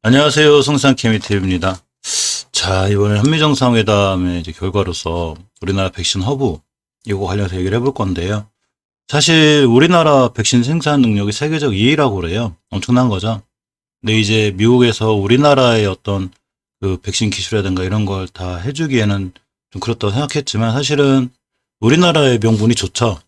안녕하세요. 성산 케미TV입니다. 자, 이번에 한미정상회담의 이제 결과로서 우리나라 백신 허브, 이거 관련해서 얘기를 해볼 건데요. 사실 우리나라 백신 생산 능력이 세계적 2위라고 그래요. 엄청난 거죠. 근데 이제 미국에서 우리나라의 어떤 그 백신 기술이라든가 이런 걸 다 해주기에는 좀 그렇다고 생각했지만 사실은 우리나라의 명분이 좋죠.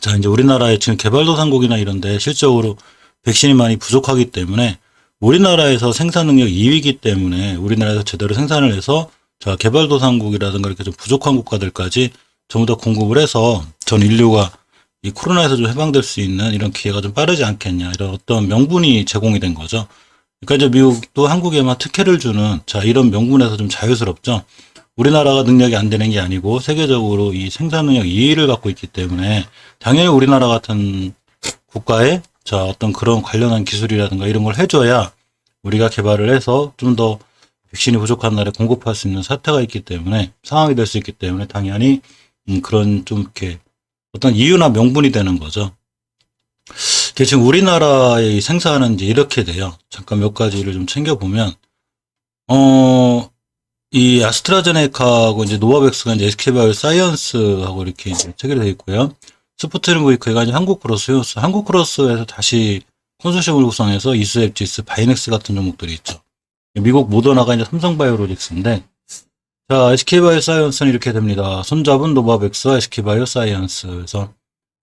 자, 이제 우리나라의 지금 개발도상국이나 이런데 실적으로 백신이 많이 부족하기 때문에 우리나라에서 생산 능력 2위이기 때문에 우리나라에서 제대로 생산을 해서 자, 개발도상국이라든가 이렇게 좀 부족한 국가들까지 전부 다 공급을 해서 전 인류가 이 코로나에서 좀 해방될 수 있는 이런 기회가 좀 빠르지 않겠냐, 이런 어떤 명분이 제공이 된 거죠. 그러니까 이제 미국도 한국에만 특혜를 주는 자, 이런 명분에서 좀 자유스럽죠. 우리나라가 능력이 안 되는 게 아니고 세계적으로 이 생산 능력 2위를 갖고 있기 때문에 당연히 우리나라 같은 국가에 자, 어떤 그런 관련한 기술이라든가 이런 걸 해줘야 우리가 개발을 해서 좀 더 백신이 부족한 날에 공급할 수 있는 사태가 있기 때문에, 상황이 될 수 있기 때문에 당연히 그런 좀 이렇게 어떤 이유나 명분이 되는 거죠. 지금 우리나라의 생산은 이제 이렇게 돼요. 잠깐 몇 가지를 좀 챙겨보면, 이 아스트라제네카하고 이제 노바백스가 이제 SK바이오 사이언스하고 이렇게 이제 체결이 되어 있고요. 스푸트니크가 이제 한국크로스요. 한국크로스에서 다시 컨소시엄을 구성해서 이스앱지스, 바이넥스 같은 종목들이 있죠. 미국 모더나가 이제 삼성바이오로직스인데, 자, SK바이오 사이언스는 이렇게 됩니다. 손잡은 노바백스와 SK바이오 사이언스에서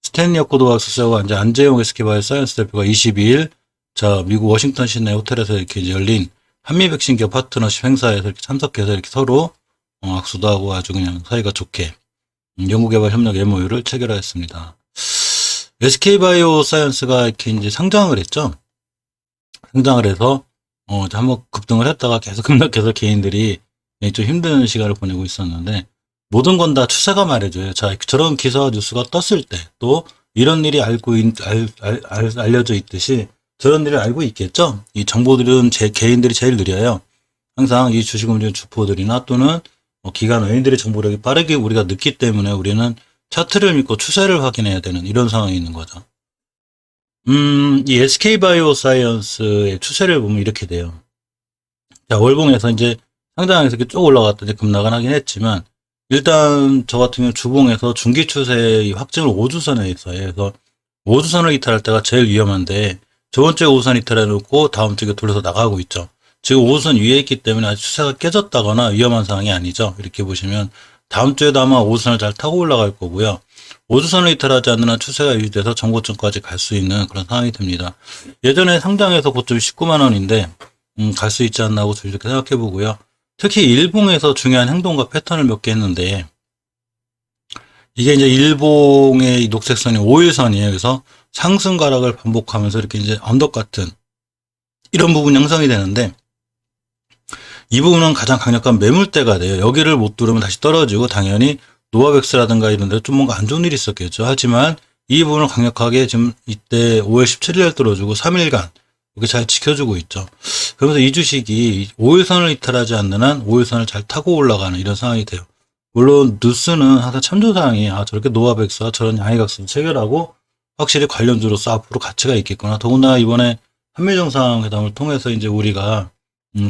스탠리 어코드와스하고 이제 안재용 SK바이오 사이언스 대표가 22일, 자, 미국 워싱턴 시내 호텔에서 이렇게 이제 열린 한미 백신 기업 파트너십 행사에서 이렇게 참석해서 이렇게 서로 악수도 하고 아주 그냥 사이가 좋게 연구개발 협력 MOU를 체결하였습니다. SK바이오 사이언스가 이렇게 이제 상장을 했죠. 상장을 해서 한번 급등을 했다가 계속 급락해서 개인들이 좀 힘든 시간을 보내고 있었는데, 모든 건 다 추세가 말해줘요. 자, 저런 기사와 뉴스가 떴을 때 또 이런 일이 알려져 있듯이 저런 일을 알고 있겠죠. 이 정보들은 개인들이 제일 느려요. 항상 이 주식 움직이는 주포들이나 또는 기관 외인들의 정보력이 빠르게 우리가 늦기 때문에 우리는 차트를 믿고 추세를 확인해야 되는 이런 상황이 있는 거죠. 이 SK바이오사이언스의 추세를 보면 이렇게 돼요. 자, 월봉에서 이제 상장에서 이렇게 쭉 올라갔더니 급락은 하긴 했지만, 일단 저 같은 경우 주봉에서 중기 추세의 확증을 5주선에 있어요. 그래서 5주선을 이탈할 때가 제일 위험한데, 저번 주에 5주선 이탈해 놓고 다음 주에 돌려서 나가고 있죠. 지금 5주선 위에 있기 때문에 아직 추세가 깨졌다거나 위험한 상황이 아니죠. 이렇게 보시면 다음 주에도 아마 5주선을 잘 타고 올라갈 거고요. 5주선을 이탈하지 않는 한 추세가 유지돼서 정고점까지 갈 수 있는 그런 상황이 됩니다. 예전에 상장에서 고점이 19만 원인데 갈 수 있지 않나 하고 이렇게 생각해 보고요. 특히 일봉에서 중요한 행동과 패턴을 몇 개 했는데, 이게 이제 일봉의 녹색선이 5일선이에요. 그래서 상승 가락을 반복하면서 이렇게 이제 언덕 같은 이런 부분이 형성이 되는데, 이 부분은 가장 강력한 매물대가 돼요. 여기를 못 뚫으면 다시 떨어지고 당연히 노바백스라든가 이런 데 좀 뭔가 안 좋은 일이 있었겠죠. 하지만 이 부분을 강력하게 지금 이때 5월 17일에 뚫어주고 3일간 이렇게 잘 지켜주고 있죠. 그러면서 이 주식이 5일선을 이탈하지 않는 한 5일선을 잘 타고 올라가는 이런 상황이 돼요. 물론 뉴스는 항상 참조사항이 저렇게 노바백스와 저런 양해각선 체결하고 확실히 관련주로서 앞으로 가치가 있겠구나. 더군다나 이번에 한미정상회담을 통해서 이제 우리가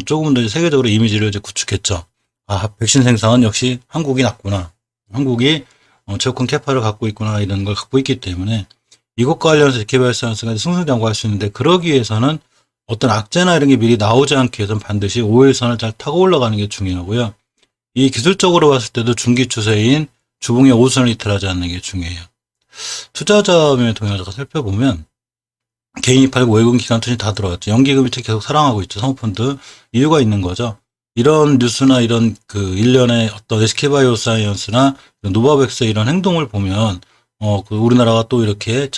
조금 더 세계적으로 이미지를 이제 구축했죠. 백신 생산은 역시 한국이 낫구나. 한국이 최고 큰 캐파를 갖고 있구나. 이런 걸 갖고 있기 때문에 이것과 관련해서 개발사이언스가 승승장구할 수 있는데, 그러기 위해서는 어떤 악재나 이런 게 미리 나오지 않기 위해서는 반드시 5일선을 잘 타고 올라가는 게 중요하고요. 이 기술적으로 봤을 때도 중기 추세인 주봉의 5선을 이탈하지 않는 게 중요해요. 투자자의 동향을 살펴보면 개인이 팔고 외국인 기관 투자이 다 들어갔죠. 연기금이 계속 사랑하고 있죠. 사모펀드. 이유가 있는 거죠. 이런 뉴스나 이런 일련의 어떤 SK바이오 사이언스나 노바백스의 이런 행동을 보면 우리나라가 또 이렇게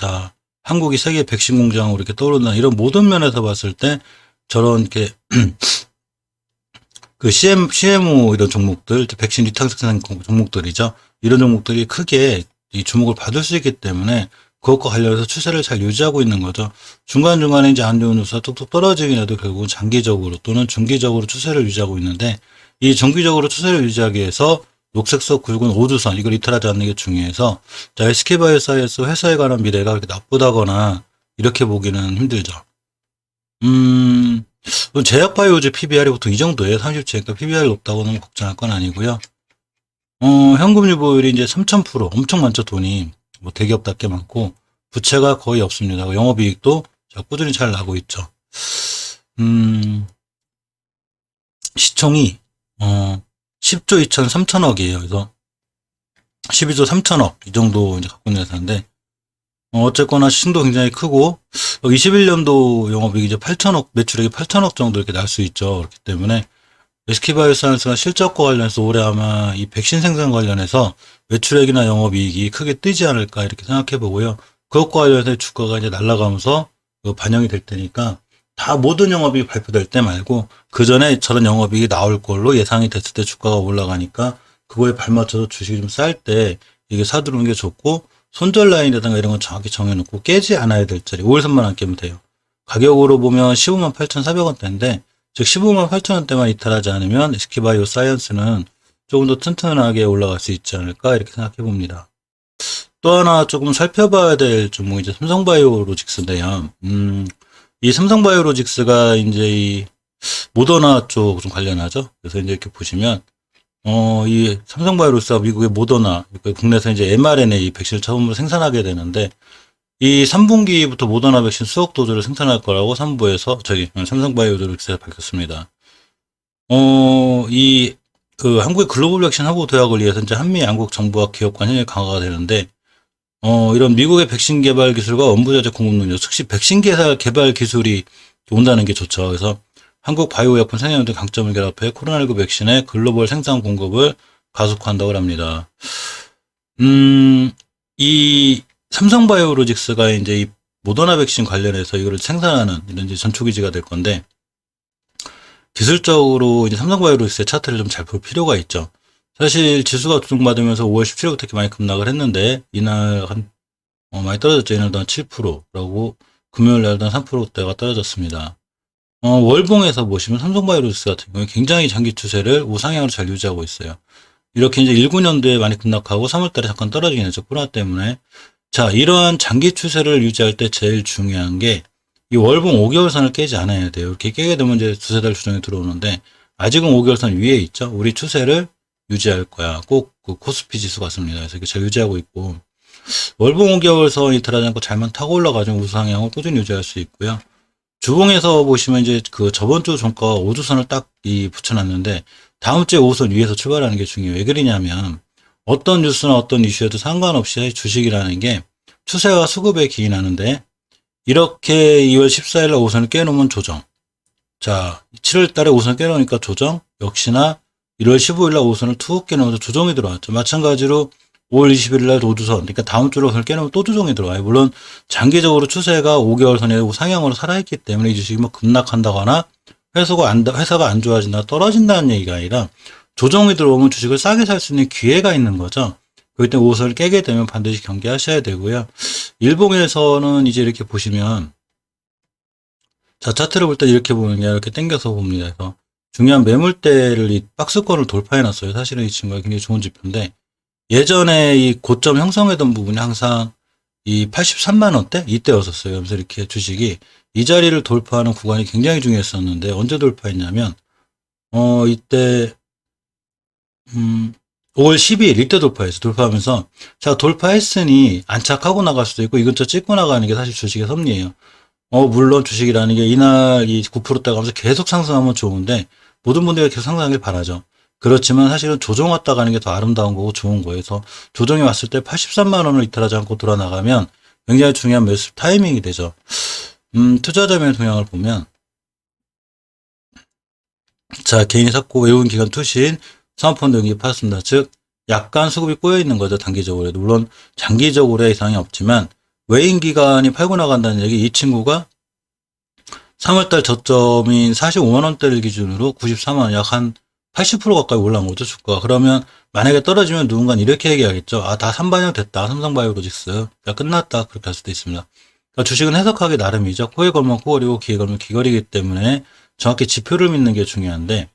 한국이 세계 백신 공장으로 이렇게 떠오른다, 이런 모든 면에서 봤을 때 저런 이렇게 CMO 이런 종목들, 백신 위탁 생산 종목들이죠. 이런 종목들이 크게 이 주목을 받을 수 있기 때문에 그것과 관련해서 추세를 잘 유지하고 있는 거죠. 중간중간에 이제 안 좋은 뉴스가 뚝뚝 떨어지긴 해도 결국은 장기적으로 또는 중기적으로 추세를 유지하고 있는데, 이 정기적으로 추세를 유지하기 위해서 녹색석 굵은 5주선, 이걸 이탈하지 않는 게 중요해서, 자, SK바이오사이언스 회사에 관한 미래가 그렇게 나쁘다거나 이렇게 보기는 힘들죠. 제약바이오즈 PBR이 보통 이 정도예요. 37니까 PBR 높다고 너무 걱정할 건 아니고요. 현금 유보율이 이제 3000% 엄청 많죠, 돈이. 뭐 대기업답게 많고, 부채가 거의 없습니다. 영업이익도 꾸준히 잘 나고 있죠. 시총이, 10조 2,3천억이에요. 그래서 12조 3천억, 이 정도 이제 갖고 있는 회사인데, 어쨌거나 시총도 굉장히 크고, 21년도 영업이익이 이제 8천억, 매출액이 8천억 정도 이렇게 날 수 있죠. 그렇기 때문에, SK바이오사이언스가 실적과 관련해서 올해 아마 이 백신 생산 관련해서 매출액이나 영업이익이 크게 뜨지 않을까 이렇게 생각해 보고요. 그것과 관련해서 주가가 이제 날아가면서 반영이 될 테니까 다 모든 영업이익이 발표될 때 말고 그 전에 저런 영업이익이 나올 걸로 예상이 됐을 때 주가가 올라가니까 그거에 발맞춰서 주식이 좀 쌀 때 이게 사두는 게 좋고 손절 라인이라든가 이런 건 정확히 정해놓고 깨지 않아야 될 자리 5일선만 안 깨면 돼요. 가격으로 보면 15만 8,400원대인데 즉 15만 8천원대만 이탈하지 않으면 SK바이오 사이언스는 조금 더 튼튼하게 올라갈 수 있지 않을까 이렇게 생각해 봅니다. 또 하나 조금 살펴봐야 될 종목이 이제 삼성바이오로직스인데요. 이 삼성바이오로직스가 이제 이 모더나 쪽 좀 관련하죠. 그래서 이제 이렇게 보시면 이 삼성바이오로직스가 미국의 모더나, 그러니까 국내에서 이제 mRNA 백신을 처음으로 생산하게 되는데 이 3분기부터 모더나 백신 수억 도즈를 생산할 거라고 3부에서 삼성바이오로직스에서 밝혔습니다. 한국의 글로벌 백신 하부 도약을 위해서 이제 한미 양국 정부와 기업 간 협력이 강화가 되는데, 이런 미국의 백신 개발 기술과 원부자재 공급 능력, 즉시 백신 개발 기술이 온다는 게 좋죠. 그래서 한국 바이오약품 생산 등 강점을 결합해 코로나19 백신의 글로벌 생산 공급을 가속화한다고 합니다. 이 삼성바이오로직스가 이제 이 모더나 백신 관련해서 이거를 생산하는 이런 이제 전초기지가 될 건데, 기술적으로 이제 삼성바이오로직스의 차트를 좀 잘 볼 필요가 있죠. 사실 지수가 조정받으면서 5월 17일부터 이렇게 많이 급락을 했는데, 이날 많이 떨어졌죠. 이날도 한 7%라고, 금요일 날도 한 3%대가 떨어졌습니다. 월봉에서 보시면 삼성바이오로직스 같은 경우에 굉장히 장기 추세를 우상향으로 잘 유지하고 있어요. 이렇게 이제 19년도에 많이 급락하고 3월달에 잠깐 떨어지긴 했죠. 코로나 때문에. 자, 이러한 장기 추세를 유지할 때 제일 중요한 게 이 월봉 5개월선을 깨지 않아야 돼요. 이렇게 깨게 되면 이제 두세 달 조정이 들어오는데 아직은 5개월선 위에 있죠. 우리 추세를 유지할 거야. 꼭 그 코스피 지수 같습니다. 그래서 이렇게 잘 유지하고 있고 월봉 5개월선 이탈하지 않고 잘만 타고 올라가지고 우상향을 꾸준히 유지할 수 있고요. 주봉에서 보시면 이제 그 저번 주 종가 5주선을 딱 붙여놨는데 다음 주에 5선 위에서 출발하는 게 중요해요. 왜 그러냐면 어떤 뉴스나 어떤 이슈에도 상관없이 주식이라는 게 추세와 수급에 기인하는데 이렇게 2월 14일 날 5선을 깨놓으면 조정. 자, 7월 달에 5선 깨놓으니까 조정. 역시나 1월 15일 날 5선을 툭 깨놓으면서 조정이 들어왔죠. 마찬가지로 5월 21일 날 5주선. 그러니까 다음 주로 5선을 깨놓으면 또 조정이 들어와요. 물론 장기적으로 추세가 5개월 선에 상향으로 살아있기 때문에 이 주식이 뭐 급락한다거나 회사가 안 좋아진다, 떨어진다는 얘기가 아니라 조정이 들어오면 주식을 싸게 살 수 있는 기회가 있는 거죠. 그럴 때 5선을 깨게 되면 반드시 경계하셔야 되고요. 일봉에서는 이제 이렇게 보시면, 자, 차트를 볼 때 이렇게 보는 게 이렇게 당겨서 봅니다. 그래서 중요한 매물대를 이 박스권을 돌파해 놨어요. 사실은 이 친구가 굉장히 좋은 지표인데, 예전에 이 고점 형성했던 부분이 항상 이 83만원대? 이때였었어요. 그래서 이렇게 주식이 이 자리를 돌파하는 구간이 굉장히 중요했었는데, 언제 돌파했냐면, 이때, 5월 12일 이때 돌파하면서 자 돌파했으니 안착하고 나갈 수도 있고 이 근처 찍고 나가는 게 사실 주식의 섭리예요. 물론 주식이라는 게 이날 이 9%대 가면서 계속 상승하면 좋은데 모든 분들이 계속 상승하길 바라죠. 그렇지만 사실은 조정 왔다 가는 게 더 아름다운 거고 좋은 거예요. 그래서 조정이 왔을 때 83만 원을 이탈하지 않고 돌아 나가면 굉장히 중요한 매수 타이밍이 되죠. 투자자의 동향을 보면 자 개인이 샀고 외국인 기관 투신 사모펀드 연기 팔았습니다. 즉 약간 수급이 꼬여 있는 거죠. 단기적으로. 물론 장기적으로 이상이 없지만 외인 기관이 팔고 나간다는 얘기. 이 친구가 3월달 저점인 45만 원대를 기준으로 94만 원, 약 한 80% 가까이 올라온 거죠. 주가가. 그러면 만약에 떨어지면 누군가는 이렇게 얘기하겠죠. 아, 다 삼반영 됐다. 삼성바이오로직스. 야, 끝났다. 그렇게 할 수도 있습니다. 그러니까 주식은 해석하기 나름이죠. 코에 걸면 코걸이고 귀에 걸면 귀걸이기 때문에 정확히 지표를 믿는 게 중요한데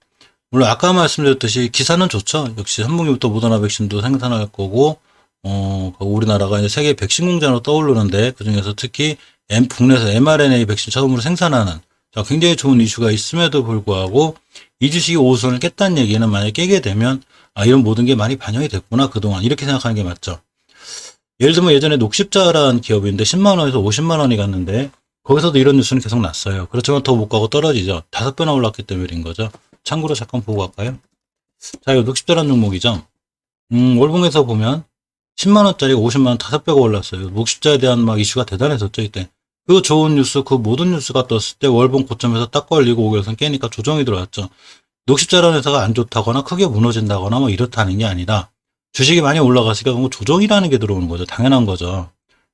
물론 아까 말씀드렸듯이 기사는 좋죠. 역시 3분기부터 모더나 백신도 생산할 거고 우리나라가 이제 세계 백신 공장으로 떠오르는데 그중에서 특히 국내에서 mRNA 백신 처음으로 생산하는 자, 굉장히 좋은 이슈가 있음에도 불구하고 이 주식이 5선을 깼다는 얘기는 만약에 깨게 되면 이런 모든 게 많이 반영이 됐구나 그동안 이렇게 생각하는 게 맞죠. 예를 들면 예전에 녹십자라는 기업인데 10만 원에서 50만 원이 갔는데 거기서도 이런 뉴스는 계속 났어요. 그렇지만 더 못 가고 떨어지죠. 5배나 올랐기 때문인 거죠. 참고로 잠깐 보고 갈까요? 자, 이 녹십자라는 종목이죠. 월봉에서 보면 10만 원짜리 50만 원 5배가 올랐어요. 녹십자에 대한 막 이슈가 대단했었죠, 이때. 그 좋은 뉴스, 그 모든 뉴스가 떴을 때 월봉 고점에서 딱 걸리고 5개월선 깨니까 조정이 들어왔죠. 녹십자라는 회사가 안 좋다거나 크게 무너진다거나 뭐 이렇다는 게 아니라 주식이 많이 올라갔으니까 그건 조정이라는 게 들어오는 거죠. 당연한 거죠.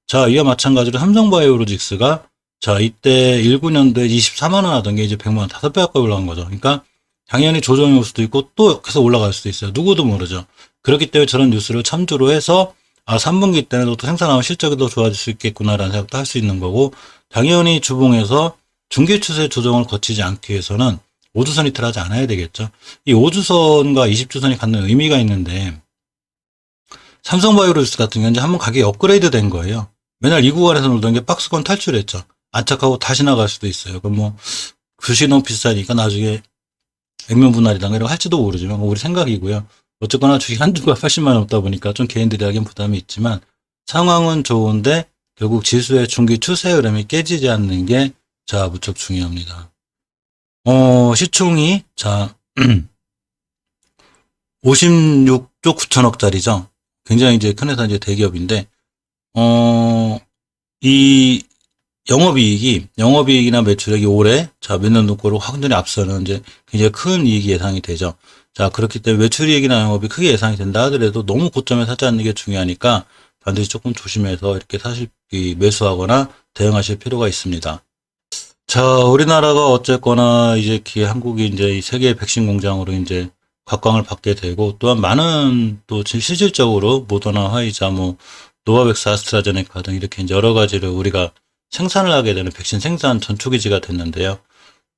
자, 이와 마찬가지로 삼성바이오로직스가 자, 이때 19년도에 24만 원 하던 게 이제 100만 원 5배 가까이 올라간 거죠. 그러니까 당연히 조정이 올 수도 있고 또 계속 올라갈 수도 있어요. 누구도 모르죠. 그렇기 때문에 저런 뉴스를 참조로 해서 3분기 때는 또 생산하면 실적이 더 좋아질 수 있겠구나라는 생각도 할 수 있는 거고 당연히 주봉에서 중기 추세 조정을 거치지 않기 위해서는 5주선 이탈 하지 않아야 되겠죠. 이 5주선과 20주선이 갖는 의미가 있는데 삼성바이오로직스 같은 경우는 이제 한번 가격이 업그레이드 된 거예요. 맨날 이 구간에서 놀던 게 박스권 탈출했죠. 안착하고 다시 나갈 수도 있어요. 그럼 뭐 주식이 너무 비싸니까 나중에 액면 분할이랑 이런 거 할지도 모르지만 우리 생각이고요. 어쨌거나 주식 한주가 80만 원 없다 보니까 좀 개인들이 하긴 부담이 있지만 상황은 좋은데 결국 지수의 중기 추세 흐름이 깨지지 않는 게 자 무척 중요합니다. 시총이 자 56조 9천억짜리죠. 굉장히 이제 큰 회사 이제 대기업인데 이 영업이익이나 매출액이 올해 자 몇 년 동안으로 확연히 앞서는 이제 굉장히 큰 이익이 예상이 되죠. 자 그렇기 때문에 매출이익이나 영업이 크게 예상이 된다 하더라도 너무 고점에 사지 않는 게 중요하니까 반드시 조금 조심해서 이렇게 매수하거나 대응하실 필요가 있습니다. 자 우리나라가 어쨌거나 이제 한국이 이제 이 세계 백신 공장으로 이제 각광을 받게 되고 또한 많은 또 실질적으로 모더나, 화이자, 뭐 노바백스, 아스트라제네카 등 이렇게 이제 여러 가지를 우리가 생산을 하게 되는 백신 생산 전초기지가 됐는데요.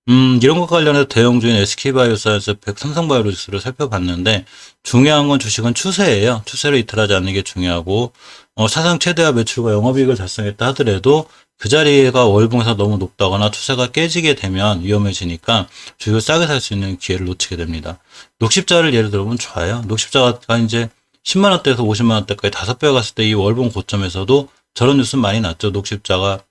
이런 것과 관련해서 대형주인 SK바이오사이언스, 삼성바이오로직스를 살펴봤는데 중요한 건 주식은 추세예요. 추세를 이탈하지 않는 게 중요하고 사상 최대화 매출과 영업이익을 달성했다 하더라도 그 자리가 월봉에서 너무 높다거나 추세가 깨지게 되면 위험해지니까 주식을 싸게 살 수 있는 기회를 놓치게 됩니다. 녹십자를 예를 들어보면 좋아요. 녹십자가 이제 10만 원대에서 50만 원대까지 5배가 갔을 때 이 월봉 고점에서도 저런 뉴스 많이 났죠. 녹십자가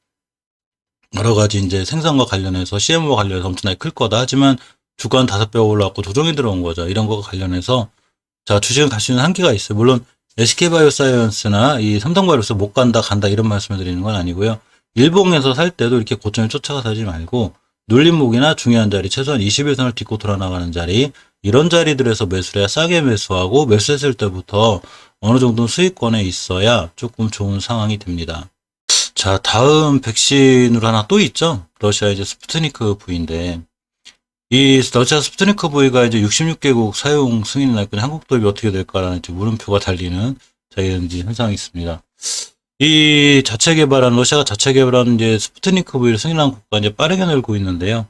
여러 가지 이제 생산과 관련해서 CMO와 관련해서 엄청나게 클 거다. 하지만 주가는 5배가 올라왔고 조정이 들어온 거죠. 이런 거와 관련해서 자 주식은 갈 수 있는 한계가 있어요. 물론 SK바이오사이언스나 이 삼성바이오로서 못 간다 이런 말씀을 드리는 건 아니고요. 일봉에서 살 때도 이렇게 고점을 쫓아가 사지 말고 눌림목이나 중요한 자리 최소한 21선을 딛고 돌아나가는 자리 이런 자리들에서 매수를 해야 싸게 매수하고 매수했을 때부터 어느 정도 수익권에 있어야 조금 좋은 상황이 됩니다. 자, 다음 백신으로 하나 또 있죠. 러시아 이제 스푸트니크 V인데, 이 러시아 스푸트니크 V가 이제 66개국 사용 승인을 했더니 한국 도입이 어떻게 될까라는 이제 물음표가 달리는 자, 이런 이제 현상이 있습니다. 이 러시아가 자체 개발한 이제 스푸트니크 V를 승인한 국가 이제 빠르게 늘고 있는데요.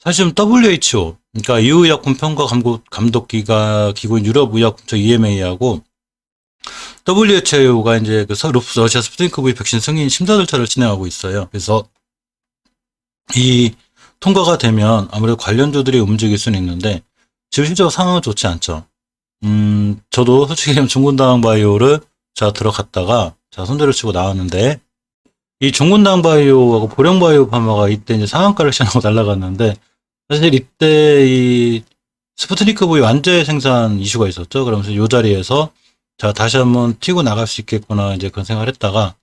사실은 WHO, 그러니까 EU-의약품 평가 감독기가 기구인 유럽의약품처 EMA하고 WHO가 이제 러시아 스푸트니크 V 백신 승인 심사 절차를 진행하고 있어요. 그래서 이 통과가 되면 아무래도 관련주들이 움직일 수는 있는데 지금 실제로 상황은 좋지 않죠. 저도 솔직히 얘기하면 중군당 바이오를 들어갔다가 손절을 치고 나왔는데 이 중군당 바이오하고 보령 바이오 파마가 이때 이제 상한가를 시작하고 날아갔는데 사실 이때 이 스푸트니크 V 완제 생산 이슈가 있었죠. 그러면서 이 자리에서 다시 한번 튀고 나갈 수 있겠구나, 이제 그런 생각을 했다가,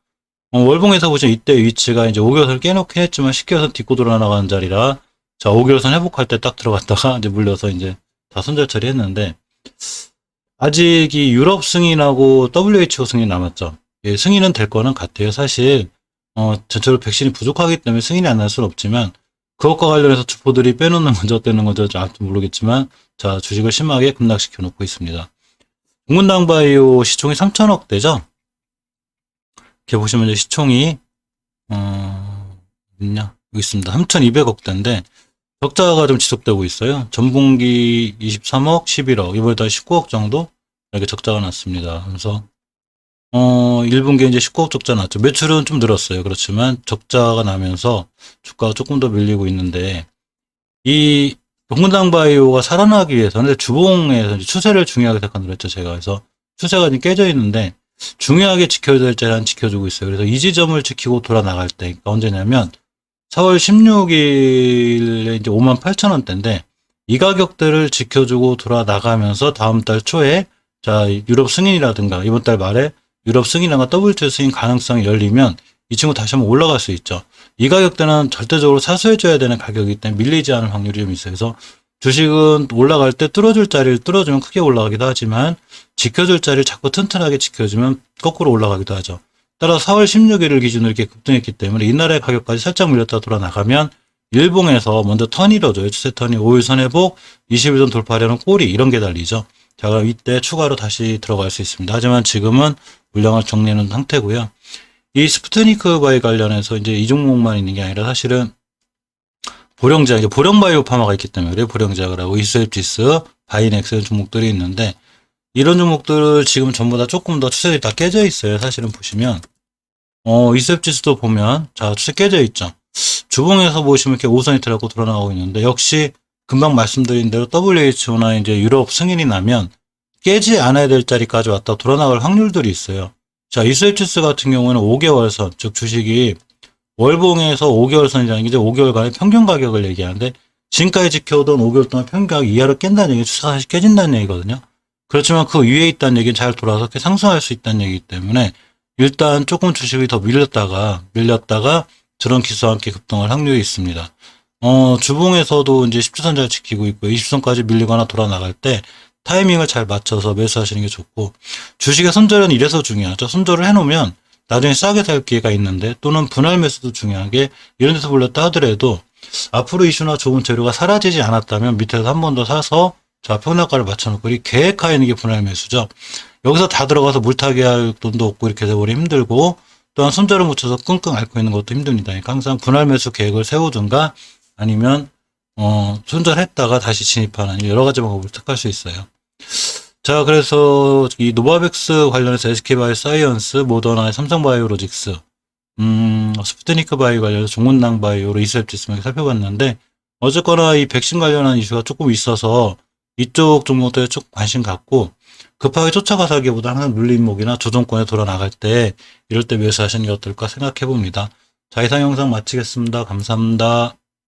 월봉에서 보시면 이때 위치가 이제 5개월선을 깨놓긴 했지만 10개월선 딛고 돌아나가는 자리라, 5개월선 회복할 때 딱 들어갔다가 이제 물려서 이제 다 손절 처리했는데, 아직 이 유럽 승인하고 WHO 승인 남았죠. 예, 승인은 될 거는 같아요. 사실, 전체로 백신이 부족하기 때문에 승인이 안 날 수는 없지만, 그것과 관련해서 주포들이 빼놓는 건지 어때는 건지 모르겠지만, 주식을 심하게 급락시켜 놓고 있습니다. 중군당 바이오 시총이 3천억대죠. 이렇게 보시면 이제 시총이 있냐? 여기 있습니다. 3,200억대인데 적자가 좀 지속되고 있어요. 전분기 23억, 11억, 이번에 다 19억 정도 이렇게 적자가 났습니다. 그래서 1분기에 이제 19억 적자 났죠. 매출은 좀 늘었어요. 그렇지만 적자가 나면서 주가가 조금 더 밀리고 있는데, 이 동문당 바이오가 살아나기 위해서는 주봉에서 이제 추세를 중요하게 생각한다고 했죠. 제가. 그래서 추세가 지금 깨져 있는데, 중요하게 지켜야 될 자리는 지켜주고 있어요. 그래서 이 지점을 지키고 돌아 나갈 때, 그러니까 언제냐면 4월 16일에 이제 58,000원대인데 이 가격대를 지켜주고 돌아 나가면서 다음 달 초에 자, 유럽 승인이라든가 이번 달 말에 유럽 승인이나 WTO 승인 가능성이 열리면 이 친구 다시 한번 올라갈 수 있죠. 이 가격대는 절대적으로 사수해줘야 되는 가격이기 때문에 밀리지 않을 확률이 좀 있어요. 그래서 주식은 올라갈 때 뚫어줄 자리를 뚫어주면 크게 올라가기도 하지만 지켜줄 자리를 자꾸 튼튼하게 지켜주면 거꾸로 올라가기도 하죠. 따라 4월 16일을 기준으로 이렇게 급등했기 때문에 이날의 가격까지 살짝 밀렸다 돌아 나가면 일봉에서 먼저 턴이 이뤄져요. 추세 턴이 5일선 회복, 21선 돌파하려는 꼬리 이런 게 달리죠. 자, 그럼 이때 추가로 다시 들어갈 수 있습니다. 하지만 지금은 물량을 정리하는 상태고요. 이 스푸트니크 바이 관련해서 이제 이 종목만 있는 게 아니라 사실은 보령제약, 이제 보령바이오 파마가 있기 때문에 그래요. 보령제약을 하고 이수앱지스, 바이넥스 종목들이 있는데 이런 종목들을 지금 전부 다 조금 더 추세들이 다 깨져 있어요. 사실은 보시면 이수앱지스도 보면 자 추세 깨져 있죠. 주봉에서 보시면 이렇게 5선이 들어가고 돌아나오고 있는데 역시 금방 말씀드린 대로 WHO나 이제 유럽 승인이 나면 깨지 않아야 될 자리까지 왔다 돌아나갈 확률들이 있어요. 자, 이수앱지스 같은 경우에는 5개월선, 즉 주식이 월봉에서 5개월선이라는 게 이제 5개월간의 평균 가격을 얘기하는데 지금까지 지켜오던 5개월 동안 평균 가격 이하로 깬다는 얘기, 주사가 다시 깨진다는 얘기거든요. 그렇지만 그 위에 있다는 얘기는 잘 돌아서 이렇게 상승할 수 있다는 얘기이기 때문에 일단 조금 주식이 더 밀렸다가 저런 기수와 함께 급등할 확률이 있습니다. 주봉에서도 이제 10주선 잘 지키고 있고 20선까지 밀리거나 돌아 나갈 때 타이밍을 잘 맞춰서 매수하시는 게 좋고 주식의 손절은 이래서 중요하죠. 손절을 해놓으면 나중에 싸게 살 기회가 있는데 또는 분할 매수도 중요한 게 이런 데서 불렸다 하더라도 앞으로 이슈나 좋은 재료가 사라지지 않았다면 밑에서 한 번 더 사서 자 평락가를 맞춰놓고 이 계획하에 있는 게 분할 매수죠. 여기서 다 들어가서 물타기 할 돈도 없고 이렇게 돼버리면 힘들고 또한 손절을 묻혀서 끙끙 앓고 있는 것도 힘듭니다. 그러니까 항상 분할 매수 계획을 세우든가 아니면 손절했다가 다시 진입하는 여러 가지 방법을 택할 수 있어요. 자, 그래서 이 노바백스 관련해서 SK바이오사이언스, 모더나, 삼성바이오로직스, 스푸트니크 바이오 관련해서 종문당 바이오로 이수앱지스 살펴봤는데 어쨌거나 이 백신 관련한 이슈가 조금 있어서 이쪽 종목들에 쭉 관심 갖고 급하게 쫓아가서 하기보다 항상 눌림목이나 조정권에 돌아 나갈 때 이럴 때 매수하시는 게 어떨까 생각해 봅니다. 자, 이상 영상 마치겠습니다. 감사합니다.